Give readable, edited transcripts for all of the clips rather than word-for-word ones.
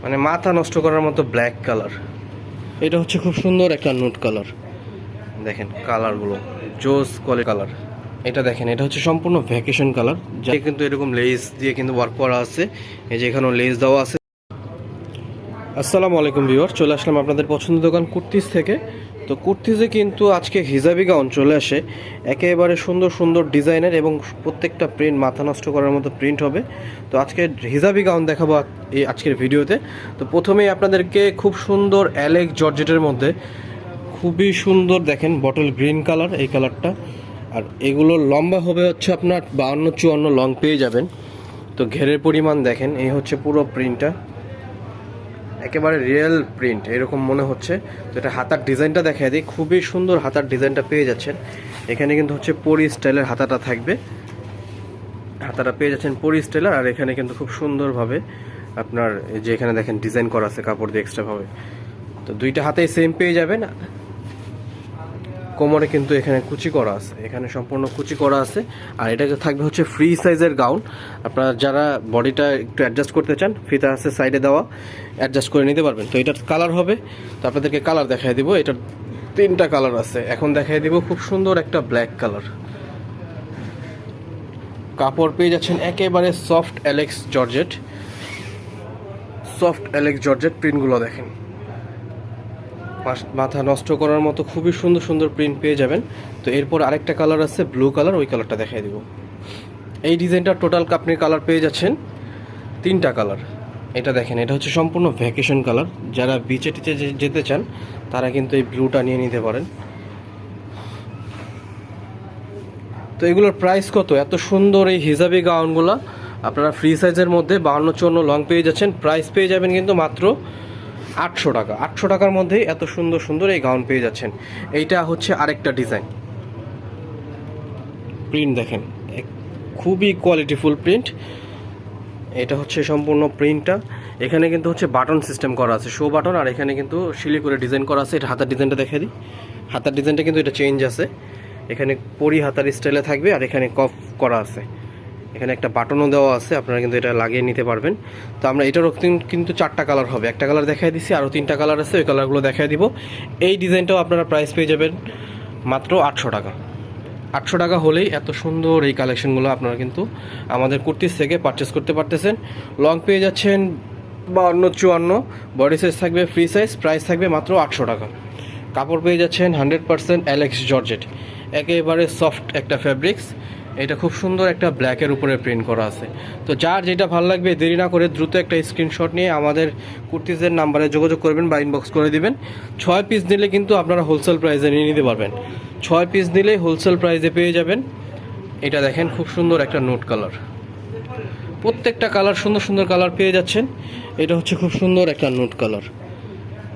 মানে মাথা নষ্ট করার মতো ব্ল্যাক কালার। এটা হচ্ছে খুব সুন্দর একটা নুট কালার। দেখেন কালারগুলো জোস কোয়ালিটি কালার। এটা দেখেন, এটা হচ্ছে সম্পূর্ণ ভ্যাকেশন কালার, যা কিন্তু এরকম লেস দিয়ে কিন্তু ওয়ার্ক করা আছে। এই যে এখানেও লেস দেওয়া আছে। আসসালামু আলাইকুম ভিউয়ার, চলে আসলাম আপনাদের পছন্দের দোকান কুর্তিজ থেকে। তো কুর্তিজে কিন্তু আজকে হিজাবি গাউন চলে আসে, একেবারে সুন্দর সুন্দর ডিজাইনের এবং প্রত্যেকটা প্রিন্ট মাথা নষ্ট করার মতো প্রিন্ট হবে। তো আজকে হিজাবি গাউন দেখাবো এই আজকের ভিডিওতে। তো প্রথমেই আপনাদেরকে খুব সুন্দর অ্যালেক্স জর্জেটের মধ্যে খুবই সুন্দর দেখেন বটল গ্রিন কালার, এই কালারটা। আর এগুলো লম্বা হবে হচ্ছে আপনার 52-54 লং পেয়ে যাবেন। তো ঘেরের পরিমাণ দেখেন, এই হচ্ছে পুরো প্রিন্টটা, একেবারে রিয়েল প্রিন্ট এরকম মনে হচ্ছে। তো এটা হাতার ডিজাইনটা দেখাই দিই, খুবই সুন্দর হাতার ডিজাইনটা পেয়ে যাচ্ছেন। এখানে কিন্তু হচ্ছে পরি স্টাইলের হাতাটা থাকবে, হাতাটা পেয়ে যাচ্ছেন পরি স্টাইলের। আর এখানে কিন্তু খুব সুন্দরভাবে আপনার যে এখানে দেখেন ডিজাইন করা আছে কাপড় দিয়ে এক্সট্রাভাবে। তো দুইটা হাতেই সেম পেয়ে যাবেন। কোমরে কিন্তু এখানে কুচি করা আছে, এখানে সম্পূর্ণ কুচি করা আছে। আর এটা থাকবে হচ্ছে ফ্রি সাইজের গাউন। আপনারা যারা বডিটা একটু অ্যাডজাস্ট করতে চান, ফিতা আছে সাইডে দেওয়া, অ্যাডজাস্ট করে নিতে পারবেন। তো এটার কালার হবে, তো আপনাদেরকে কালার দেখাই দিব। এটার 3টা কালার আছে, এখন দেখাই দিব খুব সুন্দর একটা ব্ল্যাক কালার। কাপড় পেয়ে যাচ্ছেন একেবারে soft Alex georgette, soft Alex georgette. প্রিন্টগুলো দেখেন, মাথা নষ্ট করার মতো খুবই সুন্দর সুন্দর প্রিন্ট পেয়ে যাবেন। তো এরপর আরেকটা কালার আছে ব্লু কালার, ওই কালারটা দেখাই দিব। এই ডিজাইনটা টোটাল আপনি কালার পেয়ে যাচ্ছেন 3টা কালার। এটা দেখেন, এটা হচ্ছে সম্পূর্ণ ভ্যাকেশন কালার। যারা বিচে টিচে যেতে চান তারা কিন্তু এই ব্লুটা নিয়ে নিতে পারেন। তো এগুলোর প্রাইস কত? এত সুন্দর এই হিজাবি গাউনগুলো আপনারা ফ্রি সাইজের মধ্যে 52-54 লং পেয়ে যাচ্ছেন। প্রাইস পেয়ে যাবেন কিন্তু মাত্র 800 টাকা। 800 টাকার মধ্যেই এত সুন্দর সুন্দর এই গাউন পেয়ে যাচ্ছেন। এইটা হচ্ছে আরেকটা ডিজাইন, প্রিন্ট দেখেন খুবই কোয়ালিটিফুল প্রিন্ট। এটা হচ্ছে সম্পূর্ণ প্রিন্টটা। এখানে কিন্তু হচ্ছে বাটন সিস্টেম করা আছে, শো বাটন। আর এখানে কিন্তু শিলি করে ডিজাইন করা আছে। এটা হাতার ডিজাইনটা দেখে দিই, হাতার ডিজাইনটা কিন্তু এটা চেঞ্জ আছে। এখানে পরি হাতার স্টাইলে থাকবে, আর এখানে কফ করা আছে। এখানে একটা বাটনও দেওয়া আছে, আপনারা কিন্তু এটা লাগিয়ে নিতে পারবেন। তো আমরা এটারও কিন্তু 4টা কালার হবে, একটা কালার দেখাই দিচ্ছি, আরও 3টা কালার আছে, ওই কালারগুলো দেখাই দিব। এই ডিজাইনটাও আপনারা প্রাইস পেয়ে যাবেন মাত্র 800 টাকা। 800 টাকা হলেই এত সুন্দর এই কালেকশনগুলো আপনারা কিন্তু আমাদের কুর্তিজ থেকে পারচেস করতে পারতেছেন। লং পেয়ে যাচ্ছেন 52-54, বডি সাইজ থাকবে ফ্রি সাইজ, প্রাইস থাকবে মাত্র 800 টাকা। কাপড় পেয়ে যাচ্ছেন 100% অ্যালেক্স জর্জেট, একেবারে সফট একটা ফ্যাব্রিক্স। এটা খুব সুন্দর একটা ব্ল্যাকের উপরে প্রিন্ট করা আছে। তো যার যেটা ভালো লাগবে দেরি না করে দ্রুত একটা স্ক্রিনশট নিয়ে আমাদের কুর্তিজের নাম্বারে যোগাযোগ করবেন বা ইনবক্স করে দিবেন। 6 পিস নিলে কিন্তু আপনারা হোলসেল প্রাইসে নিয়ে নিতে পারবেন। 6 পিস নিলে হোলসেল প্রাইসে পেয়ে যাবেন। এটা দেখেন খুব সুন্দর একটা নোট কালার, প্রত্যেকটা কালার সুন্দর সুন্দর কালার পেয়ে যাচ্ছেন। এটা হচ্ছে খুব সুন্দর একটা নোট কালার।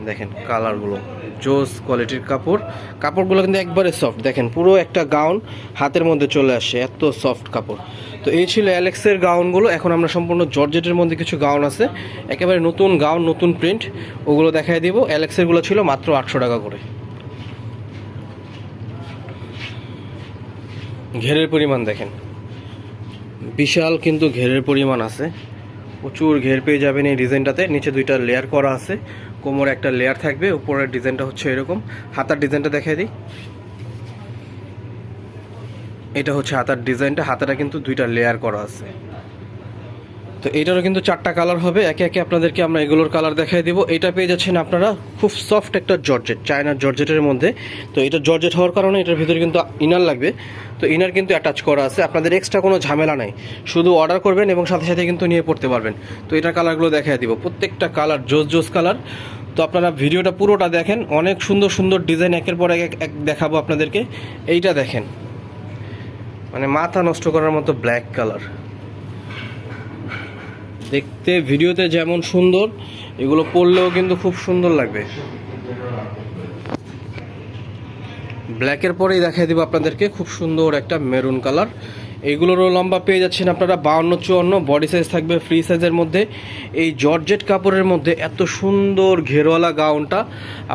দেখেন কালারগুলো জোস কোয়ালিটির কাপড়, কাপড়গুলো কিন্তু একবারে সফট। দেখেন পুরো একটা গাউন হাতের মধ্যে চলে আসে, এত সফট কাপড়। তো এই ছিল অ্যালেক্সের গাউনগুলো। এখন আমরা সম্পূর্ণ জর্জেটের মধ্যে কিছু গাউন আছে, একেবারে নতুন গাউন, নতুন প্রিন্ট, ওগুলো দেখাই দিব। অ্যালেক্সেরগুলো ছিল মাত্র 800 টাকা করে। ঘেরের পরিমাণ দেখেন, বিশাল কিন্তু ঘেরের পরিমাণ আছে, প্রচুর ঘের পেয়ে যাবেন এই ডিজাইনটাতে। নিচে 2টা লেয়ার করা আছে, কোমরে একটা লেয়ার থাকবে, উপরের ডিজাইনটা হচ্ছে এরকম। হাতার ডিজাইনটা দেখাই দিই, এটা হচ্ছে হাতার ডিজাইনটা। হাতাটা কিন্তু 2টা লেয়ার করা আছে। তো এইটারও কিন্তু 4টা কালার হবে, একে একে আপনাদেরকে আমরা এগুলোর কালার দেখাই দিব। এটা পেয়ে যাচ্ছেন আপনারা খুব সফট একটা জর্জেট, চায়নার জর্জেটের মধ্যে। তো এটা জর্জেট হওয়ার কারণে এটার ভিতরে কিন্তু ইনার লাগবে। তো ইনার কিন্তু অ্যাটাচ করা আছে, আপনাদের এক্সট্রা কোনো ঝামেলা নাই, শুধু অর্ডার করবেন এবং সাথে সাথে কিন্তু নিয়ে পড়তে পারবেন। তো এটার কালারগুলো দেখাই দিব, প্রত্যেকটা কালার জোস জোস কালার। তো আপনারা ভিডিওটা পুরোটা দেখেন, অনেক সুন্দর সুন্দর ডিজাইন একের পর এক দেখাবো আপনাদেরকে। এইটা দেখেন, মানে মাথা নষ্ট করার মতো ব্ল্যাক কালার। দেখতে ভিডিওতে যেমন সুন্দর, এগুলো পরলেও কিন্তু খুব সুন্দর লাগবে। ব্ল্যাকের পরেই দেখাই দিব আপনাদেরকে খুব সুন্দর একটা মেরুন কালার। এইগুলোরও লম্বা পেয়ে যাচ্ছেন আপনারা 52-54, বডি সাইজ থাকবে ফ্রি সাইজের মধ্যে। এই জর্জেট কাপড়ের মধ্যে এত সুন্দর ঘেরওয়ালা গাউনটা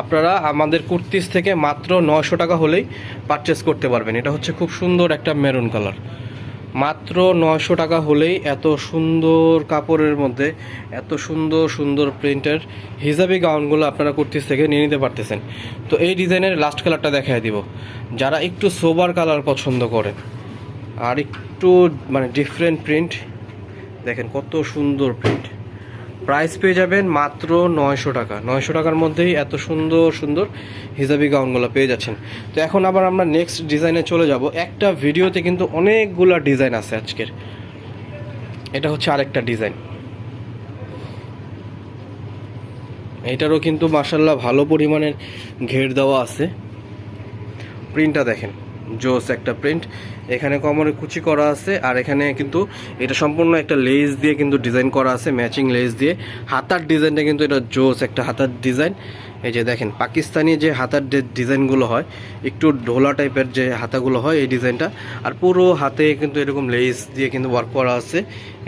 আপনারা আমাদের কুর্তিজ থেকে মাত্র 900 টাকা হলেই পারচেস করতে পারবেন। এটা হচ্ছে খুব সুন্দর একটা মেরুন কালার। মাত্র 900 টাকা হলেই এত সুন্দর কাপড়ের মধ্যে এত সুন্দর সুন্দর প্রিন্টের হিজাবি গাউনগুলো আপনারা কুর্তিস থেকে নিয়ে নিতে পারতেছেন। তো এই ডিজাইনের লাস্ট কালারটা দেখায় দিব, যারা একটু সোবার কালার পছন্দ করেন আর একটু মানে ডিফারেন্ট প্রিন্ট, দেখেন কত সুন্দর প্রিন্ট। প্রাইস পেয়ে যাবেন মাত্র 900 টাকা। 900 টাকার মধ্যেই এত সুন্দর সুন্দর হিজাবি গাউনগুলো পেয়ে যাচ্ছেন। তো এখন আবার আমরা নেক্সট ডিজাইনে চলে যাব। একটা ভিডিওতে কিন্তু অনেকগুলা ডিজাইন আছে আজকের। এটা হচ্ছে আরেকটা ডিজাইন, এটারও কিন্তু মাশাআল্লাহ ভালো পরিমাণের ঘের দেওয়া আছে। প্রিন্টটা দেখেন, জোস একটা প্রিন্ট। এখানে কোমরে কুচি করা আছে, আর এখানে কিন্তু এটা সম্পূর্ণ একটা লেস দিয়ে কিন্তু ডিজাইন করা আছে, ম্যাচিং লেস দিয়ে। হাতার ডিজাইনটা কিন্তু এটা জোস একটা হাতার ডিজাইন। এই যে দেখেন পাকিস্তানি যে হাতার ডিজাইনগুলো হয়, একটু ঢোলা টাইপের যে হাতাগুলো হয়, এই ডিজাইনটা। আর পুরো হাতে কিন্তু এরকম লেস দিয়ে কিন্তু ওয়ার্ক করা আছে।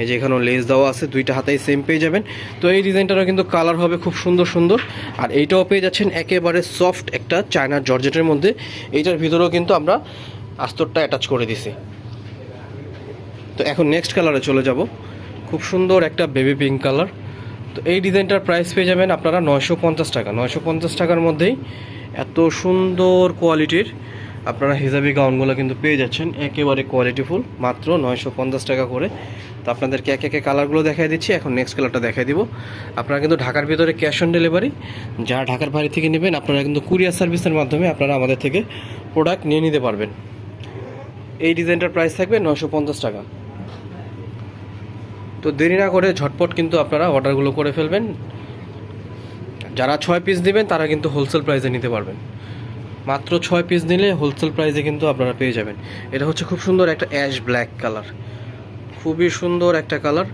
এই যে এখানেও লেস দেওয়া আছে, দুইটা হাতেই সেম পেয়ে যাবেন। তো এই ডিজাইনটারও কিন্তু কালার হবে খুব সুন্দর সুন্দর। আর এইটাও পেয়ে যাচ্ছেন একেবারে সফট একটা চায়না জর্জেটের মধ্যে। এইটার ভিতরেও কিন্তু আমরা আস্তরটা অ্যাটাচ করে দিছি। তো এখন নেক্সট কালারে চলে যাব, খুব সুন্দর একটা বেবি পিঙ্ক কালার। তো এই ডিজাইনটার প্রাইস পেয়ে যাবেন আপনারা 950 টাকা। 950 টাকার মধ্যেই এত সুন্দর কোয়ালিটির আপনারা হিজাবি গাউনগুলো কিন্তু পেয়ে যাচ্ছেন, একেবারে কোয়ালিটিফুল, মাত্র 950 টাকা করে। তো আপনাদেরকে একে একে কালারগুলো দেখাই দিচ্ছি। এখন নেক্সট কালারটা দেখাই দিব। আপনারা কিন্তু ঢাকার ভিতরে ক্যাশ অন ডেলিভারি, যারা ঢাকার বাইরে থেকে নেবেন আপনারা কিন্তু কুরিয়ার সার্ভিসের মাধ্যমে আপনারা আমাদের থেকে প্রোডাক্ট নিয়ে নিতে পারবেন। এই ডিজাইনটার প্রাইস থাকবে 950 টাকা। তো দেরি না করে ঝটপট কিন্তু আপনারা অর্ডারগুলো করে ফেলবেন। যারা 6 পিস নেবেন তারা কিন্তু হোলসেল প্রাইসে নিতে পারবেন। মাত্র 6 পিস নিলে হোলসেল প্রাইসে কিন্তু আপনারা পেয়ে যাবেন। এটা হচ্ছে খুব সুন্দর একটা অ্যাশ ব্ল্যাক কালার, খুবই সুন্দর একটা কালার।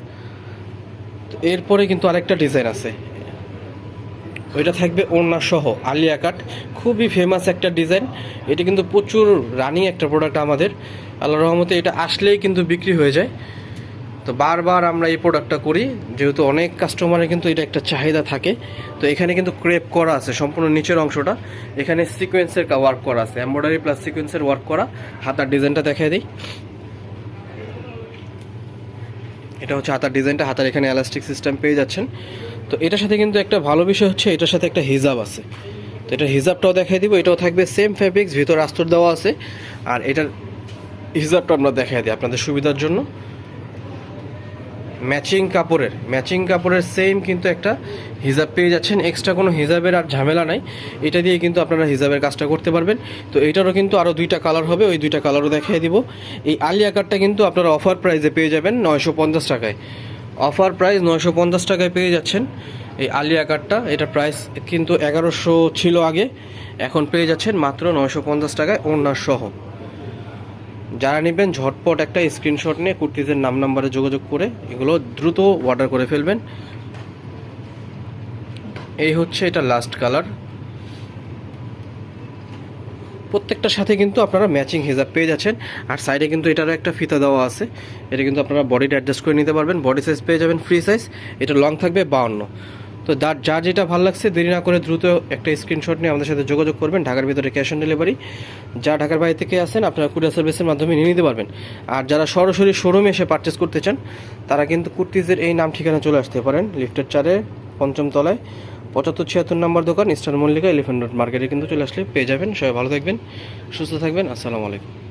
এরপরে কিন্তু আরেকটা ডিজাইন আছে, ওইটা থাকবে ওড়না সহ আলিয়া কাট, খুবই ফেমাস একটা ডিজাইন। এটা কিন্তু প্রচুর রানিং একটা প্রোডাক্ট আমাদের, আল্লাহর রহমতে এটা আসলেই কিন্তু বিক্রি হয়ে যায়। তো বারবার আমরা এই প্রোডাক্টটা করি, যেহেতু অনেক কাস্টমারের কিন্তু এটা একটা চাহিদা থাকে। তো এখানে কিন্তু ক্রেপ করা আছে সম্পূর্ণ নিচের অংশটা, এখানে সিকোয়েন্সের ওয়ার্ক করা আছে, এমব্রয়ডারি প্লাস সিকোয়েন্সের ওয়ার্ক করা। হাতার ডিজাইনটা দেখাই দিই, এটা হচ্ছে হাতার ডিজাইনটা। হাতার এখানে এলাস্টিক সিস্টেম পেয়ে যাচ্ছেন। তো এটার সাথে কিন্তু একটা ভালো বিষয় হচ্ছে এটার সাথে একটা হিজাব আছে। তো এটা হিজাবটাও দেখাই দিব, এটাও থাকবে সেম ফ্যাব্রিক্স, ভিতর আস্তর দেওয়া আছে। আর এটার হিজাবটা আমরা দেখাই দিই আপনাদের সুবিধার জন্য। ম্যাচিং কাপড়ের সেম কিন্তু একটা হিজাব পেয়ে যাচ্ছেন, এক্সট্রা কোনো হিজাবের আর ঝামেলা নাই। এটা দিয়ে কিন্তু আপনারা হিজাবের কাজটা করতে পারবেন। তো এটারও কিন্তু আরও দুইটা কালার হবে, ওই দুইটা কালারও দেখিয়ে দিব। এই আলিয়া কাটটা কিন্তু আপনারা অফার প্রাইসে পেয়ে যাবেন 950 টাকায়। অফার প্রাইস 950 টাকায় পেয়ে যাচ্ছেন এই আলিয়া কাটটা। এটা প্রাইস কিন্তু 1100 ছিল আগে, এখন পেয়ে যাচ্ছেন মাত্র 950 টাকায় ওড়না সহ। যারা নেবেন ঝটপট একটা স্ক্রিনশট নিয়ে কুর্তিজের নাম নাম্বারে যোগাযোগ করে এগুলো দ্রুত অর্ডার করে ফেলবেন। এই হচ্ছে এটা লাস্ট কালার। প্রত্যেকটার সাথে কিন্তু আপনারা ম্যাচিং হিজাব পেয়ে যাচ্ছেন। আর সাইডে কিন্তু এটারও একটা ফিতা দেওয়া আছে, এটা কিন্তু আপনারা বডিটা অ্যাডজাস্ট করে নিতে পারবেন। বডি সাইজ পেয়ে যাবেন ফ্রি সাইজ, এটা লং থাকবে 52। তো যার যেটা ভালো লাগছে দেরি না করে দ্রুত একটা স্ক্রিনশট নিয়ে আমাদের সাথে যোগাযোগ করবেন। ঢাকার ভিতরে ক্যাশ অন ডেলিভারি, যা ঢাকার বাইরে থেকে আসেন আপনারা কুরিয়ার সার্ভিসের মাধ্যমে নিয়ে নিতে পারবেন। আর যারা সরাসরি শোরুমে এসে পারচেস করতে চান তারা কিন্তু কুর্তিজের এই নাম ঠিকানা চলে আসতে পারেন। লিফটের 4-এ 5ম তলায় 7576 নম্বর দোকান, ইস্টার্ন মল্লিকা এলিফ্যান্ট রোড মার্কেটে কিন্তু চলে আসলে পেয়ে যাবেন। সবাই ভালো থাকবেন, সুস্থ থাকবেন। আসসালামু আলাইকুম।